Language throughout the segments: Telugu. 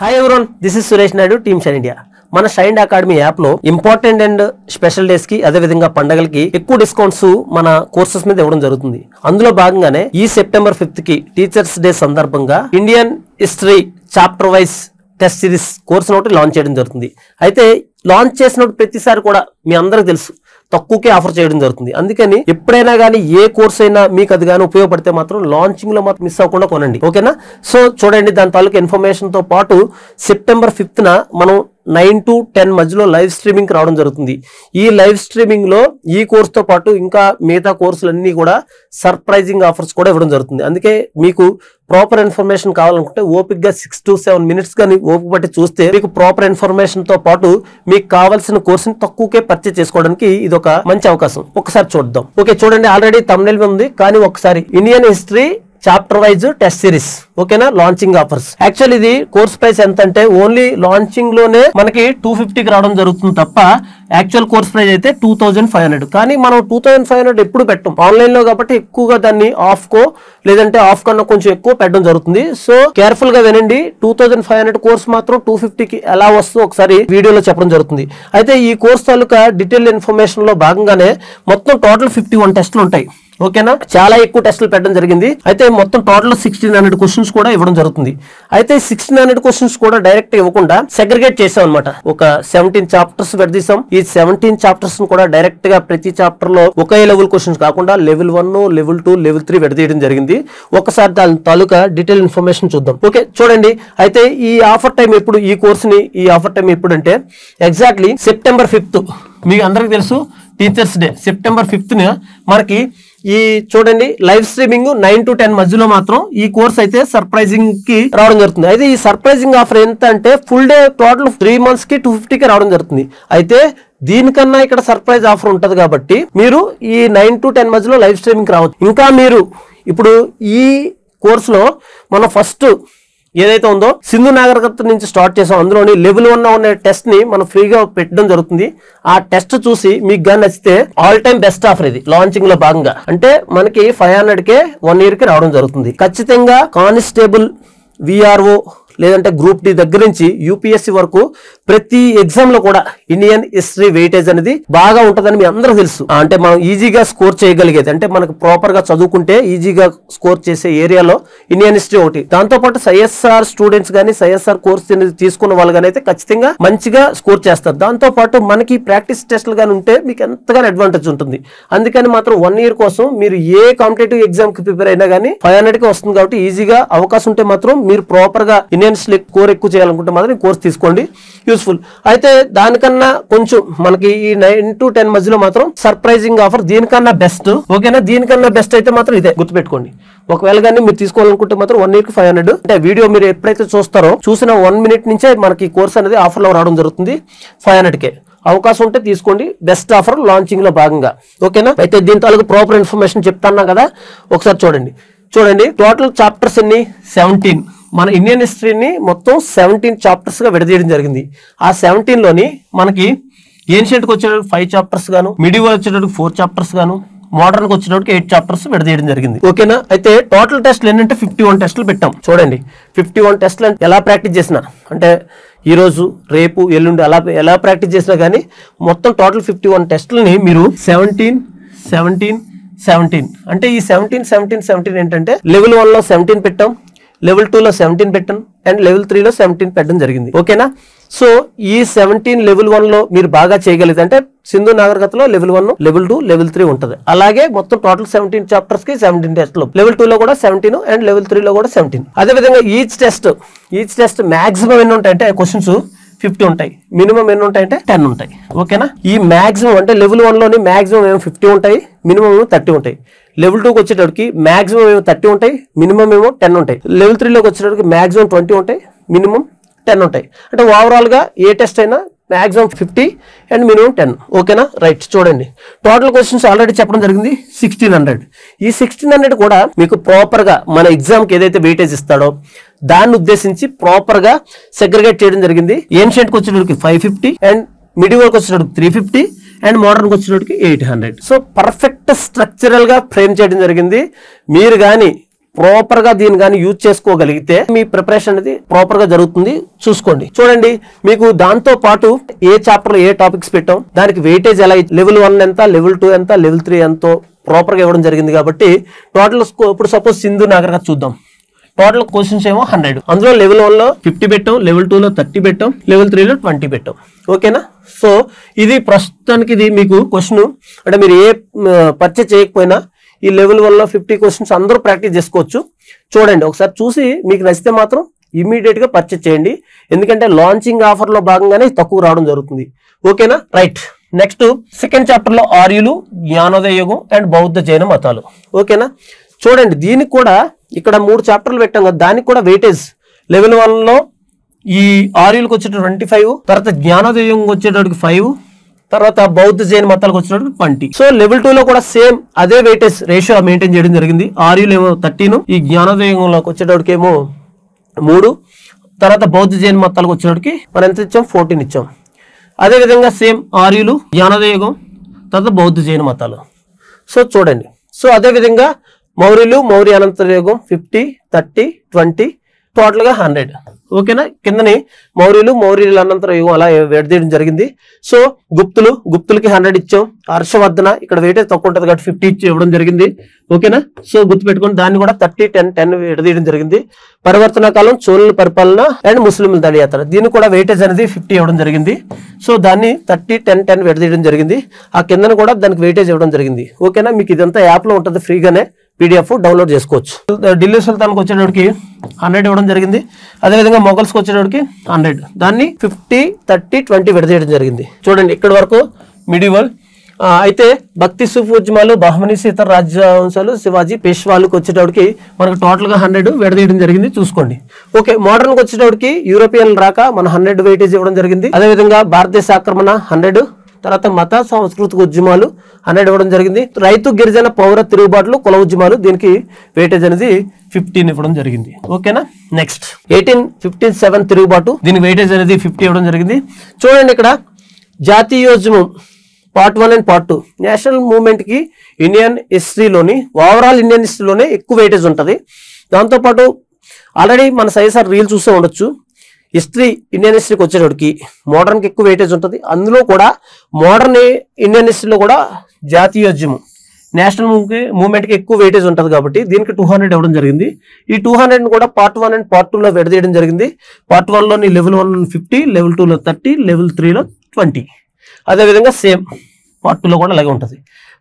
Hi everyone, this is Suresh Naidu, team shine India. మన షైన్ అకాడమీ యాప్ లో ఇంపార్టెంట్ అండ్ స్పెషల్ డేస్ కి అదే విధంగా పండగలకి ఎక్కువ డిస్కౌంట్స్ మన కోర్సెస్ మీద ఇవ్వడం జరుగుతుంది. అందులో భాగంగానే ఈ సెప్టెంబర్ 5th కి టీచర్స్ డే సందర్భంగా Indian history chapter wise test series course ఒకటి లాంచ్ చేయడం జరుగుతుంది. అయితే లాంచ్ చేసినప్పుడు ప్రతిసారి కూడా మీ అందరికి తెలుసు తక్కువకే ఆఫర్ చేయడం జరుగుతుంది. అందుకని ఎప్పుడైనా కానీ ఏ కోర్స్ అయినా మీకు అది కానీ ఉపయోగపడితే మాత్రం లాంచింగ్ లో మాత్రం మిస్ అవ్వకుండా కొనండి, ఓకేనా? సో చూడండి, దాని తాలూకు ఇన్ఫర్మేషన్ తో పాటు సెప్టెంబర్ 5th మనం 9 to 10 మధ్యలో లైవ్ స్ట్రీమింగ్ రావడం జరుగుతుంది. ఈ లైవ్ స్ట్రీమింగ్ లో ఈ కోర్స్ తో పాటు ఇంకా మిగతా కోర్సులన్నీ కూడా సర్ప్రైజింగ్ ఆఫర్స్ కూడా ఇవ్వడం జరుగుతుంది. అందుకే మీకు ప్రాపర్ ఇన్ఫర్మేషన్ కావాలనుకుంటే ఓపిక్ గా 6 to 7 minutes కానీ ఓపిక పట్టి చూస్తే మీకు ప్రాపర్ ఇన్ఫర్మేషన్ తో పాటు మీకు కావాల్సిన కోర్సుని తక్కువకే పర్చేస్ చేసుకోవడానికి ఇది ఒక మంచి అవకాశం. ఒకసారి చూద్దాం. ఓకే, చూడండి, ఆల్రెడీ thumbnail ఉంది, కానీ ఒకసారి Indian history chapter wise test series, ఓకేనా? Launching offers. యాక్చువల్ ఇది కోర్స్ ప్రైస్ ఎంత అంటే ఓన్లీ లాంచింగ్ లోనే మనకి 250కి రావడం జరుగుతుంది తప్ప యాక్చువల్ కోర్స్ ప్రైస్ అయితే 2500. కానీ మనం 2500 ఎప్పుడు పెట్టం, ఆన్లైన్ లో కాబట్టి ఎక్కువగా దాన్ని ఆఫ్ కో లేదంటే ఆఫ్ కన్నా కొంచెం ఎక్కువ పెట్టడం జరుగుతుంది. సో కేర్ఫుల్ గా వినండి, 2500 కోర్స్ మాత్రం 250కి ఎలా వస్తుందో ఒకసారి వీడియోలో చెప్పడం జరుగుతుంది. అయితే ఈ కోర్స్ తాలూకా డీటెయిల్ ఇన్ఫర్మేషన్ లో భాగంగానే మొత్తం టోటల్ 51 టెస్టులు ఉంటాయి, ఓకేనా? చాలా ఎక్కువ టెస్టులు పెట్టడం జరిగింది. అయితే మొత్తం టోటల్ 1600 క్వశ్చన్స్ కూడా ఇవ్వడం జరుగుతుంది. అయితే 1600 క్వశ్చన్స్ కూడా డైరెక్ట్ ఇవ్వకుండా సెగ్రిగేట్ చేసాం అనమాట. ఒక 17 చాప్టర్స్ విడదీసాం. ఈ 17 చాప్టర్స్ కూడా డైరెక్ట్ గా ప్రతి చాప్టర్ లో ఒకే లెవెల్ క్వశ్చన్స్ కాకుండా లెవెల్ 1, లెవెల్ 2, లెవెల్ 3 విడదీయడం జరిగింది. ఒకసారి దాని తాలూకా డీటెయిల్ ఇన్ఫర్మేషన్ చూద్దాం. ఓకే, చూడండి. అయితే ఈ ఆఫర్ టైం ఎప్పుడు, ఈ కోర్స్ ని ఈ ఆఫర్ టైం ఎప్పుడు అంటే ఎగ్జాక్ట్లీ సెప్టెంబర్ 5th. మీకు అందరికి తెలుసు టీచర్స్ డే సెప్టెంబర్ 5th మనకి ఈ చూడండి లైవ్ స్ట్రీమింగ్ 9 to 10 మధ్యలో మాత్రం ఈ కోర్స్ అయితే సర్ప్రైజింగ్ కి రావడం జరుగుతుంది. అయితే ఈ సర్ప్రైజింగ్ ఆఫర్ ఎంత అంటే ఫుల్ డే టోటల్ 3 months కి 250కి రావడం జరుగుతుంది. అయితే దీనికన్నా ఇక్కడ సర్ప్రైజ్ ఆఫర్ ఉంటది కాబట్టి మీరు ఈ 9 to 10 మధ్యలో లైవ్ స్ట్రీమింగ్ రావచ్చు. ఇంకా మీరు ఇప్పుడు ఈ కోర్స్ లో మనం ఫస్ట్ ఏదైతే ఉందో సింధు నాగరికత నుంచి స్టార్ట్ చేసాం. అందులోని లెవెల్ 1 ఉన్న టెస్ట్ ని మనం ఫ్రీగా పెట్టడం జరుగుతుంది. ఆ టెస్ట్ చూసి మీకు గాని నచ్చితే ఆల్ టైమ్ బెస్ట్ ఆఫర్ ఇది లాంచింగ్ లో భాగంగా. అంటే మనకి 500కే 1 year కి రావడం జరుగుతుంది. ఖచ్చితంగా కానిస్టేబుల్, విఆర్ఓ లేదంటే గ్రూప్ డి దగ్గర నుంచి యూపీఎస్సీ వరకు ప్రతి ఎగ్జామ్ లో కూడా ఇండియన్ హిస్టరీ వెయిటేజ్ అనేది బాగా ఉంటుందని మీ అందరూ తెలుసు. అంటే మనం ఈజీగా స్కోర్ చేయగలిగేది, అంటే మనకు ప్రాపర్ గా చదువుకుంటే ఈజీగా స్కోర్ చేసే ఏరియాలో ఇండియన్ హిస్టరీ ఒకటి. దాంతో పాటు సైఎస్ఆర్ స్టూడెంట్స్ కానీ సైఎస్ఆర్ కోర్స్ తీసుకున్న వాళ్ళు కానీ అయితే ఖచ్చితంగా మంచిగా స్కోర్ చేస్తారు. దాంతో పాటు మనకి ప్రాక్టీస్ టెస్ట్లు కానీ ఉంటే మీకు ఎంతగానో అడ్వాంటేజ్ ఉంటుంది. అందుకని మాత్రం 1 year కోసం మీరు ఏ కాంపిటేటివ్ ఎగ్జామ్ కి ప్రిపేర్ అయినా కానీ 500కి వస్తుంది కాబట్టి ఈజీగా అవకాశం ఉంటే మాత్రం మీరు ప్రాపర్ గా కోర్ ఎక్కువ చేయాలనుకుంటే మాత్రం ఈ కోర్స్ తీసుకోండి, యూస్ఫుల్. అయితే దానికన్నా కొంచెం మనకి ఈ 9 to 10 మధ్యలో మాత్రం సర్ప్రైజింగ్ ఆఫర్ దీనికన్నా బెస్ట్, ఓకేనా? దీనికన్నా బెస్ట్ అయితే మాత్రం ఇదే గుర్తుపెట్టుకోండి. ఒకవేళ కానీ మీరు తీసుకోవాలనుకుంటే మాత్రం 1 year కి 500. అంటే వీడియో మీరు ఎప్పుడైతే చూస్తారో చూసిన 1 minute నుంచే మనకి కోర్స్ అనేది ఆఫర్ లో రావడం జరుగుతుంది. 500కే అవకాశం ఉంటే తీసుకోండి, బెస్ట్ ఆఫర్ లాంచింగ్ లో భాగంగా, ఓకేనా? అయితే దీని తాలూకు ప్రాపర్ ఇన్ఫర్మేషన్ చెప్తాను కదా, ఒకసారి చూడండి. టోటల్ చాప్టర్స్ ఎన్ని? 17. మన ఇండియన్ హిస్టరీని మొత్తం 17 చాప్టర్స్ గా విడదీయడం జరిగింది. ఆ 17 లోని మనకి ఏన్షియంట్ కి వచ్చేటప్పుడు 5 చాప్టర్స్ గాను, మిడివల్ వచ్చేటప్పుడు 4 చాప్టర్స్ గాను, మోడర్న్ కి వచ్చేటప్పుడు 8 చాప్టర్స్ విడదీయడం జరిగింది, ఓకేనా? అయితే టోటల్ టెస్ట్లు ఏంటంటే 51 టెస్టులు పెట్టాం. చూడండి, 51 టెస్టులు ఎలా ప్రాక్టీస్ చేసినా, అంటే ఈ రోజు, రేపు, ఎల్లుండి ఎలా ప్రాక్టీస్ చేసినా కానీ మొత్తం టోటల్ 51 టెస్టులని మీరు 17 అంటే ఈ 17 ఏంటంటే లెవెల్ 1 లో 17 పెట్టాం, లెవెల్ 2 లో 17 పెట్టాం, అండ్ లెవెల్ 3 లో 17 పెట్టడం జరిగింది, ఓకేనా? సో ఈ 17 లెవెల్ 1 లో మీరు బాగా చేయగలిగితే అంటే సింధు నాగరికతలో లెవెల్ 1, లెవెల్ 2, లెవెల్ 3 ఉంటుంది. అలాగే మొత్తం టోటల్ 17 చాప్టర్స్ కి 17 టెస్ట్లు, లెవెల్ 2 లో కూడా 17 అండ్ లెవెల్ 3 లో కూడా 17. అదే విధంగా ఈచ్ టెస్ట్ మాక్సిమం ఎన్ని ఉంటాయంటే క్వశ్చన్స్ 50 ఉంటాయి, మినిమం ఎన్ని ఉంటాయంటే 10 ఉంటాయి, ఓకేనా? ఈ మాక్సిమం అంటే లెవెల్ 1 లోని మాక్సిమం ఏమో 50 ఉంటాయి, మినిమం ఏమో 30 ఉంటాయి. లెవెల్ 2కి వచ్చేటప్పటికి మాక్సిమం ఏమో 30 ఉంటాయి, మినిమం ఏమో 10 ఉంటాయి. లెవెల్ 3లోకి వచ్చేటప్పటికి మాక్సిమం 20 ఉంటాయి, మినిమం 10 ఉంటాయి. అంటే ఓవరాల్ గా ఏ టెస్ట్ అయినా మాక్సిమం 50 అండ్ మినిమం 10, ఓకేనా? రైట్, చూడండి, టోటల్ క్వశ్చన్స్ ఆల్రెడీ చెప్పడం జరిగింది 1600. ఈ 1600 కూడా మీకు ప్రాపర్ గా మన ఎగ్జామ్ కి ఏదైతే వెయిటేజ్ ఇస్తాడో దాన్ని ఉద్దేశించి ప్రాపర్ గా సెగ్రిగేట్ చేయడం జరిగింది. ఏన్షియంట్ కి వచ్చేటప్పటికి 550 అండ్ మిడివల్ కి వచ్చేటప్పటికి 350 అండ్ మోడర్న్ కి వచ్చేటప్పటికి 800. సో పర్ఫెక్ట్ స్ట్రక్చరల్ గా ఫ్రేమ్ చేయడం జరిగింది. మీరు కానీ ప్రాపర్ గా దీన్ని కానీ యూజ్ చేసుకోగలిగితే మీ ప్రిపరేషన్ అనేది ప్రాపర్ గా జరుగుతుంది. చూసుకోండి. చూడండి, మీకు దాంతో పాటు ఏ చాప్టర్ లో ఏ టాపిక్స్ పెట్టాం, దానికి వెయిటేజ్ ఎలా, లెవెల్ 1 ఎంత, లెవెల్ 2 ఎంత, లెవెల్ 3 ఎంతో ప్రాపర్ గా ఇవ్వడం జరిగింది. కాబట్టి టోటల్ ఇప్పుడు సపోజ్ సింధు నాగర్ గారు చూద్దాం. టోటల్ క్వశ్చన్స్ ఏమో 100. అందులో లెవెల్ 1 లో 50 పెట్టాం, లెవెల్ 2 లో 30 పెట్టాం, లెవెల్ 3 లో 20 పెట్టాం. ఓకేనా? సో ఇది ప్రస్తుతానికి ఇది మీకు క్వశ్చన్, అంటే మీరు ఏ పర్చేజ్ చేయకపోయినా ఈ లెవెల్ 1 లో 50 క్వశ్చన్స్ అందరూ ప్రాక్టీస్ చేసుకోవచ్చు. చూడండి, ఒకసారి చూసి మీకు నచ్చితే మాత్రం ఇమీడియట్ గా పర్చేజ్ చేయండి. ఎందుకంటే లాంచింగ్ ఆఫర్ లో భాగంగానే తక్కువ రావడం జరుగుతుంది. ఓకేనా? రైట్. నెక్స్ట్ సెకండ్ చాప్టర్ లో ఆర్యులు, జ్ఞానోదయ యుగం అండ్ బౌద్ధ జైన మతాలు. ఓకేనా? చూడండి, దీనికి కూడా ఇక్కడ 3 చాప్టర్లు పెట్టాం కదా, దానికి కూడా వెయిటేజ్ లెవెల్ 1 లో ఈ ఆర్యులకు వచ్చేటప్పుడు 25, తర్వాత జ్ఞానోదయ యుగం వచ్చేటప్పటికి 5, తర్వాత బౌద్ధ జైన మతాలకు వచ్చినప్పుడు 20. సో లెవెల్ 2 లో కూడా సేమ్ అదే వెయిటేజ్ రేషియో మెయింటైన్ చేయడం జరిగింది. ఆర్యులు ఏమో 13, ఈ జ్ఞానోదయంలోకి వచ్చేటప్పటికి ఏమో 3, తర్వాత బౌద్ధ జైన మతాలకు వచ్చేటప్పటికి మనం ఎంత ఇచ్చాం, 14 ఇచ్చాం. అదే విధంగా సేమ్ ఆర్యులు, జ్ఞానోదయ యుగం, తర్వాత బౌద్ధ జైన మతాలు. సో చూడండి, సో అదే విధంగా మౌర్యులు, మౌర్య అనంతర యుగం 50, 30, 20, టోటల్ గా 100. ఓకేనా? కిందని మౌర్యులు, మౌర్యుల అనంతర యుగం అలా విడదీయడం జరిగింది. సో గుప్తులకి 100 ఇచ్చాం. హర్షవర్ధన ఇక్కడ వెయిటేజ్ తక్కువ ఉంటుంది కాబట్టి 50 ఇచ్చి ఇవ్వడం జరిగింది. ఓకేనా? సో గుర్తుపెట్టుకుని దాన్ని కూడా 30, 10, 10 విడదీయడం జరిగింది. పరివర్తన కాలం, చోళుల పరిపాలన అండ్ ముస్లింల దండయాత్ర, దీన్ని కూడా వెయిటేజ్ అనేది 50 ఇవ్వడం జరిగింది. సో దాన్ని 30, 10, 10 విడదీయడం జరిగింది. ఆ కిందను కూడా దానికి వెయిటేజ్ ఇవ్వడం జరిగింది. ఓకేనా? మీకు ఇదంతా యాప్ లో ఉంటుంది, ఫ్రీగానే PDF డౌన్లోడ్ చేసుకోవచ్చు. ఢిల్లీ సుల్తాన్కి వచ్చేటప్పటికి 100 ఇవ్వడం జరిగింది. అదేవిధంగా మొఘల్స్కి వచ్చేటప్పటికి 100, దాన్ని 50, 30, 20 విడదీయడం జరిగింది. చూడండి, ఇక్కడ వరకు మిడివల్. అయితే భక్తి సూఫోద్యమాలు, బహమనీస్, ఇతర రాజ్యవంశాలు, శివాజీ, పేష్వాలకు వచ్చేటప్పటికి మనకు టోటల్ గా 100 విడదీయడం జరిగింది. చూసుకోండి. ఓకే, మోడర్న్ కి వచ్చేటప్పటికి యూరోపియన్ రాక మన 100 వెయిటేజ్ ఇవ్వడం జరిగింది. అదేవిధంగా భారతదేశ ఆక్రమణ 100, తర్వాత మత సాంస్కృతిక ఉద్యమాలు 100 ఇవ్వడం జరిగింది. రైతు, గిరిజన, పౌర తిరుగుబాట్లు, కుల ఉద్యమాలు, దీనికి వెయిటేజ్ అనేది 15 ఇవ్వడం జరిగింది. ఓకేనా? నెక్స్ట్ 1857 తిరుగుబాటు, దీని వెయిటేజ్ అనేది 50 ఇవ్వడం జరిగింది. చూడండి, ఇక్కడ జాతీయోద్యమం part 1 and part 2. National movement కి ఇండియన్ హిస్టరీలోని, ఓవరాల్ ఇండియన్ హిస్టరీలోనే ఎక్కువ వెయిటేజ్ ఉంటుంది. దాంతోపాటు ఆల్రెడీ మన సైసార్ రీల్ చూస్తూ ఉండొచ్చు. హిస్టరీ, ఇండియన్ హిస్టరీకి వచ్చేటప్పటికి మోడర్న్కి ఎక్కువ వెయిటేజ్ ఉంటుంది. అందులో కూడా మోడర్న్ ఇండియన్ హిస్టరీలో కూడా జాతీయోద్యమం, నేషనల్ మూవ్మెంట్కి ఎక్కువ వెయిటేజ్ ఉంటుంది కాబట్టి దీనికి 200 ఇవ్వడం జరిగింది. ఈ 200 కూడా పార్ట్ 1 అండ్ పార్ట్ 2 లో విడదీయడం జరిగింది. పార్ట్ 1 లోని లెవెల్ 1 50, లెవెల్ 2 లో 30, లెవెల్ 3 లో 20. అదేవిధంగా సేమ్ పార్ట్ 2 లో కూడా అలాగే ఉంటుంది.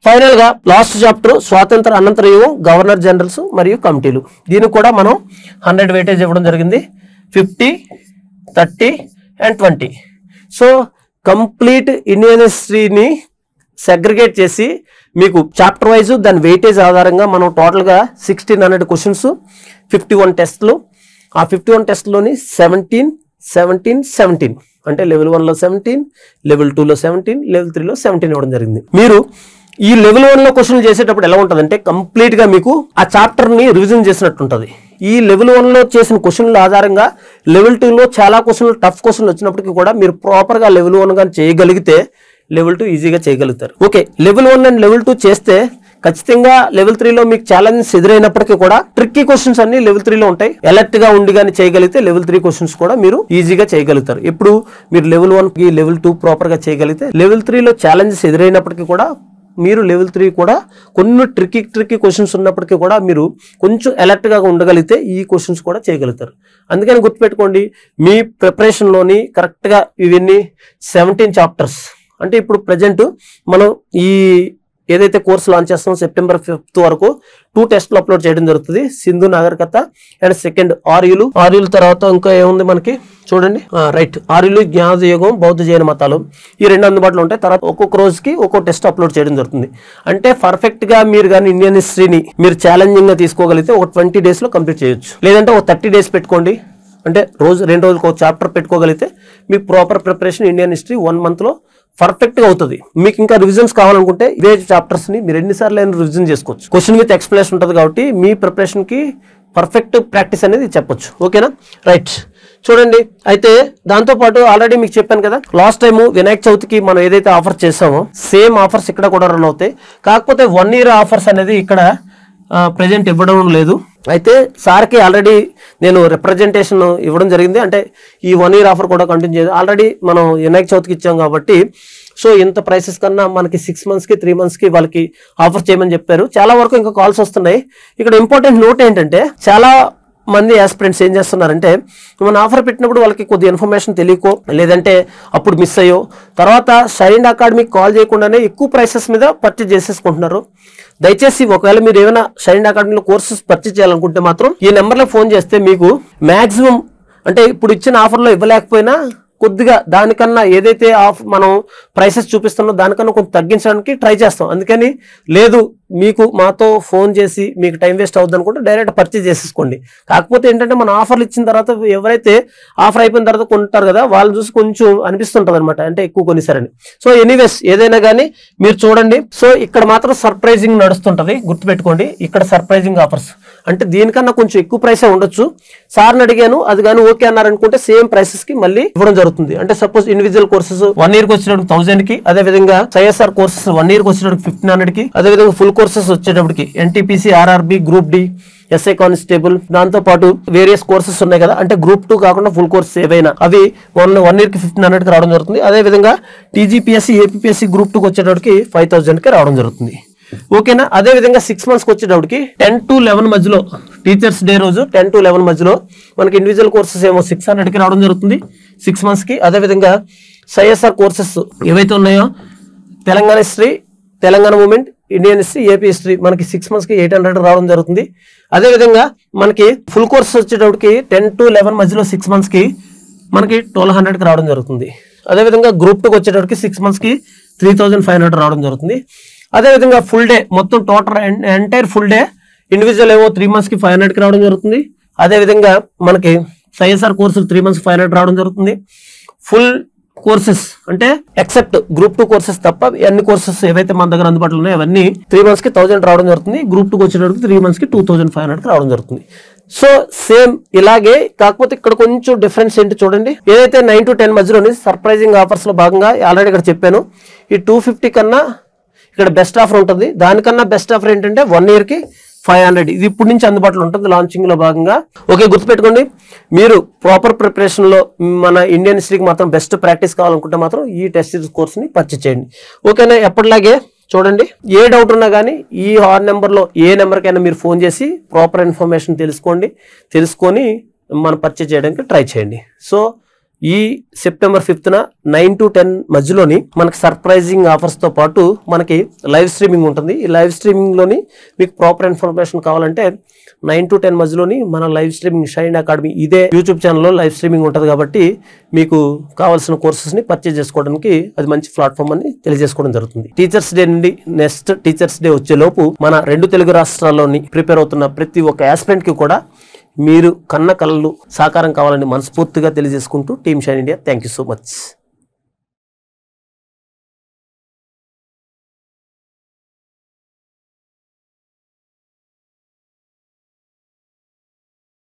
ఫైనల్ గా లాస్ట్ చాప్టర్ స్వాతంత్ర అనంతర యుగం, గవర్నర్ జనరల్స్ మరియు కమిటీలు, దీనికి కూడా మనం 100 వెయిటేజ్ ఇవ్వడం జరిగింది. 50, 30 and 20. సో కంప్లీట్ ఇండియన్ హిస్టరీని సెగ్రిగేట్ చేసి మీకు చాప్టర్ వైజ్ దాని వెయిటేజ్ ఆధారంగా మనం టోటల్గా 1600 క్వశ్చన్స్, 51 టెస్ట్లు. ఆ 51 టెస్ట్లోని 17, 17, 17 అంటే లెవెల్ 1 లో 17, లెవెల్ 2 లో 17, లెవెల్ 3 లో 17 ఇవ్వడం జరిగింది. మీరు ఈ లెవెల్ 1 లో క్వశ్చన్ చేసేటప్పుడు ఎలా ఉంటుందంటే కంప్లీట్ గా మీకు ఆ చాప్టర్ ని రివిజన్ చేసినట్టు ఉంటుంది. ఈ లెవెల్ 1 లో చేసిన క్వశ్చన్ల ఆధారంగా లెవెల్ 2 లో చాలా క్వశ్చన్లు, టఫ్ క్వశ్చన్లు వచ్చినప్పటికీ కూడా మీరు ప్రాపర్ గా లెవెల్ 1 గాని చేయగలిగితే లెవెల్ 2 ఈజీగా చేయగలుగుతారు. ఓకే, లెవెల్ 1 అండ్ లెవెల్ 2 చేస్తే ఖచ్చితంగా లెవెల్ 3 లో మీకు ఛాలెంజెస్ ఎదురైనప్పటికీ కూడా ట్రిక్కీ క్వశ్చన్స్ అన్ని లెవెల్ 3 లో ఉంటాయి. అలర్ట్ గా ఉండి కానీ చేయగలిగితే లెవెల్ 3 క్వశ్చన్స్ కూడా మీరు ఈజీగా చేయగలుగుతారు. ఎప్పుడు మీరు లెవెల్ 1 కి లెవెల్ 2 ప్రాపర్ గా చేయగలిగితే లెవెల్ 3 లో ఛాలెంజెస్ ఎదురైనప్పటికీ కూడా మీరు లెవెల్ 3 కూడా కొన్ని ట్రిక్కీ క్వశ్చన్స్ ఉన్నప్పటికీ కూడా మీరు కొంచెం అలర్ట్ గా ఉండగలిగితే ఈ క్వశ్చన్స్ కూడా చేయగలుగుతారు. అందుకని గుర్తుపెట్టుకోండి, మీ ప్రిపరేషన్ లోని కరెక్ట్ గా ఇవన్నీ 17 చాప్టర్స్. అంటే ఇప్పుడు ప్రజెంట్ మనం ఈ ఏదైతే కోర్స్ లాంచ్ చేస్తామో సెప్టెంబర్ 5th వరకు 2 టెస్ట్లు అప్లోడ్ చేయడం జరుగుతుంది. సింధు నాగరికత అండ్ సెకండ్ ఆర్యులు తర్వాత ఇంకా ఏముంది మనకి చూడండి. రైట్, ఆర్యులు, జ్ఞానోదయ యుగం, బౌద్ధ జైన మతాలు, ఈ 2 అందుబాటులో ఉంటాయి. తర్వాత ఒక్కొక్క రోజుకి ఒక్కొక్క టెస్ట్ అప్లోడ్ చేయడం జరుగుతుంది. అంటే పర్ఫెక్ట్ గా మీరు కానీ ఇండియన్ హిస్టరీని మీరు ఛాలెంజింగ్ గా తీసుకోగలిగితే ఒక 20 days లో కంప్లీట్ చేయొచ్చు. లేదంటే ఒక 30 days పెట్టుకోండి. అంటే 2 రోజులకు ఒక చాప్టర్ పెట్టుకోగలిగితే మీ proper preparation Indian history 1 month లో పర్ఫెక్ట్ గా అవుతుంది. మీకు ఇంకా రివిజన్స్ కావాలనుకుంటే ఇవే చాప్టర్స్ ని మీరు ఎన్నిసార్లు అయినా రివిజన్ చేసుకోవచ్చు. క్వశ్చన్ విత్ ఎక్స్ప్లెనేషన్ ఉంటుంది కాబట్టి మీ ప్రిపరేషన్ కి పర్ఫెక్ట్ ప్రాక్టీస్ అనేది చెప్పొచ్చు. ఓకేనా? రైట్, చూడండి. అయితే దాంతో పాటు ఆల్రెడీ మీకు చెప్పాను కదా, లాస్ట్ టైం వినాయక చవితికి మనం ఏదైతే ఆఫర్ చేసామో సేమ్ ఆఫర్స్ ఇక్కడ కూడా రన్ అవుతాయి. కాకపోతే 1 year ఆఫర్స్ అనేది ఇక్కడ ప్రెజెంట్ ఇవ్వడం లేదు. అయితే సార్కి ఆల్రెడీ నేను రిప్రజెంటేషన్ ఇవ్వడం జరిగింది. అంటే ఈ 1 year ఆఫర్ కూడా కంటిన్యూ చేయాలి. ఆల్రెడీ మనం వినాయక చవితికి ఇచ్చాం కాబట్టి సో ఇంత ప్రైసెస్ కన్నా మనకి 6 monthsకి 3 monthsకి వాళ్ళకి ఆఫర్ చేయమని చెప్పారు. చాలా వరకు ఇంకా కాల్స్ వస్తున్నాయి. ఇక్కడ ఇంపార్టెంట్ నోట్ ఏంటంటే చాలా మంది ఆస్పిరెంట్స్ ఏం చేస్తున్నారంటే మనం ఆఫర్ పెట్టినప్పుడు వాళ్ళకి కొద్ది ఇన్ఫర్మేషన్ తెలియకో లేదంటే అప్పుడు మిస్ అయ్యో తర్వాత షైన్ అకాడమీకి కాల్ చేయకుండానే ఎక్కువ ప్రైసెస్ మీద పర్చేజ్ చేసేసుకుంటున్నారు. దయచేసి ఒకవేళ మీరు ఏమైనా షైన్ అకాడమీలో కోర్సెస్ పర్చేజ్ చేయాలనుకుంటే మాత్రం ఈ నెంబర్లో ఫోన్ చేస్తే మీకు మ్యాక్సిమం అంటే ఇప్పుడు ఇచ్చిన ఆఫర్లో ఇవ్వలేకపోయినా కొద్దిగా దానికన్నా ఏదైతే మనం ప్రైసెస్ చూపిస్తున్నో దానికన్నా కొంచెం తగ్గించడానికి ట్రై చేస్తాం. అందుకని లేదు మీకు మాతో ఫోన్ చేసి మీకు టైం వేస్ట్ అవుతుంది అనుకుంటే డైరెక్ట్ పర్చేజ్ చేసేసుకోండి. కాకపోతే ఏంటంటే మన ఆఫర్లు ఇచ్చిన తర్వాత ఎవరైతే ఆఫర్ అయిపోయిన తర్వాత కొంటారు కదా వాళ్ళని చూసి కొంచెం అనిపిస్తుంటుంది అనమాట, అంటే ఎక్కువ కొనిసారని. సో ఎనీవేస్ ఏదైనా కానీ మీరు చూడండి. సో ఇక్కడ మాత్రం సర్ప్రైజింగ్ నడుస్తుంటది, గుర్తుపెట్టుకోండి. ఇక్కడ సర్ప్రైజింగ్ ఆఫర్స్ అంటే దీనికన్నా కొంచెం ఎక్కువ ప్రైసే ఉండొచ్చు. సార్ని అడిగాను, అది కానీ ఓకే అన్నారనుకుంటే సేమ్ ప్రైసెస్ కి మళ్ళీ ఇవ్వడం జరుగుతుంది. అంటే సపోజ్ ఇండివిజువల్ కోర్సెస్ 1 yearకి వచ్చేటప్పుడు 1000 కి, అదే విధంగా సిఎస్ఆర్ కోర్సెస్ 1 yearకి వచ్చేటప్పుడు 1500 కి, అదే విధంగా ఫుల్ కోర్సెస్ వచ్చేటప్పటికి NTPC, RRB, group D, SI constable, దాంతో పాటు వేరియస్ కోర్సెస్ ఉన్నాయి కదా, అంటే గ్రూప్ 2 కాకుండా ఫుల్ కోర్సెస్ ఏవైనా అవి 1 yearకి 1500 కి రావడం జరుగుతుంది. అదే విధంగా టీజీపీఎస్సీ, ఏపీఎస్సీ గ్రూప్ 2కి వచ్చేటప్పటికి 5000 కి రావడం జరుగుతుంది. ఓకేనా. అదే విధంగా 6 monthsకి వచ్చేటప్పటికి 10 to 11 మధ్యలో టీచర్స్ డే రోజు 10 to 11 మధ్యలో మనకి ఇండివిజువల్ కోర్సెస్ ఏమో 600 కి రావడం జరుగుతుంది 6 monthsకి. అదే విధంగా సిఎస్ఆర్ కోర్సెస్ ఏవైతే ఉన్నాయో Telangana history, Telangana movement, Indian history, AP history మనకి 6 monthsకి 800 రావడం జరుగుతుంది. అదే విధంగా మనకి ఫుల్ కోర్స్ వచ్చేటప్పటికి 10 to 11 మధ్యలో 6 monthsకి మనకి 1200కి రావడం జరుగుతుంది. అదే విధంగా గ్రూప్ 2కి వచ్చేటప్పటికి 6 monthsకి 3500 రావడం జరుగుతుంది. అదే విధంగా ఫుల్ డే మొత్తం total entire full day individual ఏమో 3 monthsకి 500కి రావడం జరుగుతుంది. అదే విధంగా మనకి సిఎస్ఆర్ కోర్సులు 3 months 500 రావడం జరుగుతుంది. ఫుల్ కోర్సెస్ అంటే ఎక్సెప్ట్ గ్రూప్ 2 కోర్సెస్ తప్ప అన్ని కోర్సెస్ ఏవైతే మన దగ్గర అందుబాటులో ఉన్నాయో అవన్నీ 3 monthsకి 1000 రావడం జరుగుతుంది. గ్రూప్ 2కి వచ్చేటప్పటికి 3 monthsకి 2500కి రావడం జరుగుతుంది. సో సేమ్ ఇలాగే, కాకపోతే ఇక్కడ కొంచెం డిఫరెన్స్ ఏంటి చూడండి. ఏదైతే 9 to 10 మధ్యలోని సర్ప్రైజింగ్ ఆఫర్స్ లో భాగంగా ఆల్రెడీ ఇక్కడ చెప్పాను, ఈ 250 కన్నా ఇక్కడ బెస్ట్ ఆఫర్ ఉంటుంది. దానికన్నా బెస్ట్ ఆఫర్ ఏంటంటే 1 yearకి 500. ఇది ఇప్పటి నుంచి అందుబాటులో ఉంటుంది లాంచింగ్ లో భాగంగా. ఓకే, గుర్తుపెట్టుకోండి. మీరు ప్రాపర్ ప్రిపరేషన్ లో మన ఇండియన్ హిస్టరీకి మాత్రం బెస్ట్ ప్రాక్టీస్ కావాలనుకుంటే మాత్రం ఈ టెస్ట్ సిరీస్ కోర్స్ని పర్చేజ్ చేయండి. ఓకేనా. ఎప్పటిలాగే చూడండి, ఏ డౌట్ ఉన్నా కానీ ఈ నెంబర్లో ఏ నెంబర్కైనా మీరు ఫోన్ చేసి ప్రాపర్ ఇన్ఫర్మేషన్ తెలుసుకొని మనం పర్చేజ్ చేయడానికి ట్రై చేయండి. సో ఈ September 5th 9 to 10 మధ్యలోని మనకి సర్ప్రైజింగ్ ఆఫర్స్ తో పాటు మనకి లైవ్ స్ట్రీమింగ్ ఉంటుంది. ఈ లైవ్ స్ట్రీమింగ్ లోని మీకు ప్రాపర్ ఇన్ఫర్మేషన్ కావాలంటే 9 to 10 మధ్యలోని మన లైవ్ స్ట్రీమింగ్ షైన్ అకాడమీ ఇదే యూట్యూబ్ ఛానల్లో లైవ్ స్ట్రీమింగ్ ఉంటుంది కాబట్టి మీకు కావాల్సిన కోర్సెస్ ని పర్చేజ్ చేసుకోవడానికి అది మంచి ప్లాట్ఫామ్ అని తెలియజేసుకోవడం జరుగుతుంది. టీచర్స్ డే నుండి నెక్స్ట్ టీచర్స్ డే వచ్చే లోపు మన 2 తెలుగు రాష్ట్రాల్లోని ప్రిపేర్ అవుతున్న ప్రతి ఒక్క ఆస్పిరెంట్ కి కూడా మీరు కన్న కలలు సాకారం కావాలని మనస్ఫూర్తిగా తెలియజేసుకుంటూ team shine India thank you so much.